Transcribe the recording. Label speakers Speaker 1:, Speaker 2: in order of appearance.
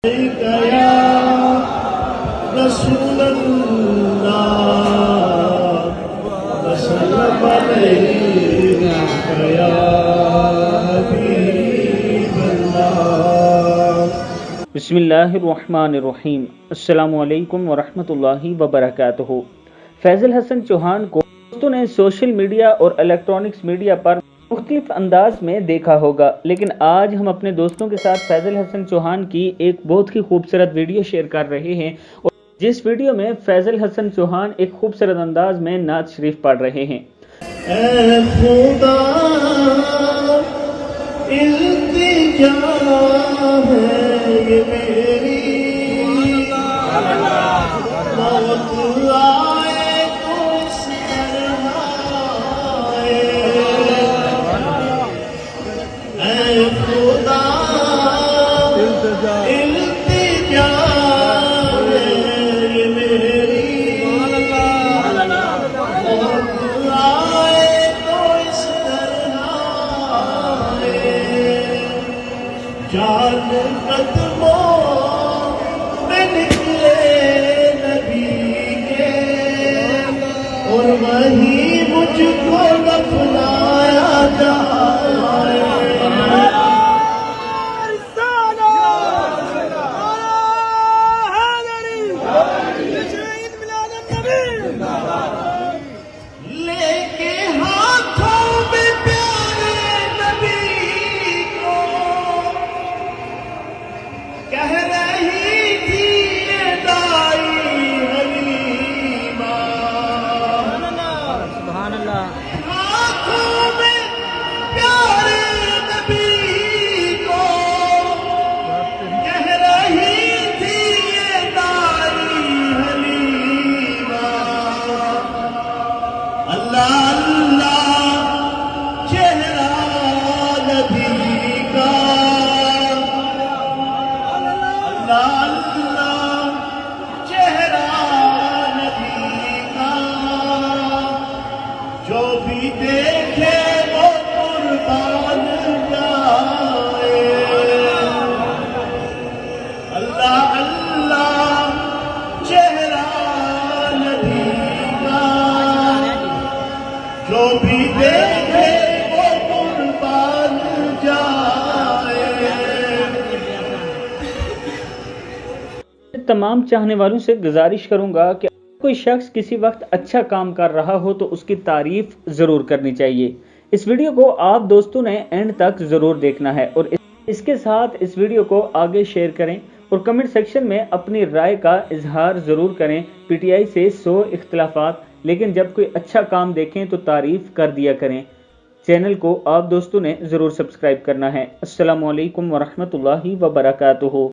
Speaker 1: या रसूल अल्लाह वसल्लम अलैका या हबीब अल्लाह।
Speaker 2: बिस्मिल्लाहिर्रहमानिर्रहीम। अस्सलामु अलैकुम वरहमतुल्लाहि वबरकातुहू। फैजल हसन चौहान को दोस्तों ने सोशल मीडिया और इलेक्ट्रॉनिक्स मीडिया पर मुख्तलिफ अंदाज में देखा होगा, लेकिन आज हम अपने दोस्तों के साथ फैजल हसन चौहान की एक बहुत ही खूबसूरत वीडियो शेयर कर रहे हैं, और जिस वीडियो में फैजल हसन चौहान एक खूबसूरत अंदाज में नात शरीफ पढ़ रहे हैं।
Speaker 1: ऐ खुदा इल्तिजा है ये मेरी, मौत आए तो इस तरह आए। ऐ खुदा इल्तिजा है ये मेरी, मौत आए तो इस तरह आए। जान कदमों में निकले नबी के, और वहीं मुझको दफनाया जाए। लेके हाथों में प्यारे नबी को कह रही थी ये दाई हलीमा। हाथों में प्यारे नबी को कह रही थी ये दाई हलीमा। अल्लाह अल्लाह चेहरा नबी का, अल्लाह अल्लाह चेहरा नबी का, जो भी देखे वो कुर्बान जाए। अल्लाह अल्लाह चेहरा नबी का, जो भी देखे वो कुर्बान जाए।
Speaker 2: तमाम चाहने वालों से गुजारिश करूंगा कि कोई शख्स किसी वक्त अच्छा काम कर रहा हो तो उसकी तारीफ जरूर करनी चाहिए। इस वीडियो को आप दोस्तों ने एंड तक जरूर देखना है, और इसके साथ इस वीडियो को आगे शेयर करें और कमेंट सेक्शन में अपनी राय का इजहार जरूर करें। पीटीआई से 100 इख्तिलाफात, लेकिन जब कोई अच्छा काम देखें तो तारीफ कर दिया करें। चैनल को आप दोस्तों ने जरूर सब्सक्राइब करना है। अस्सलामु अलैकुम वरहमतुल्लाहि वबरकातुहू।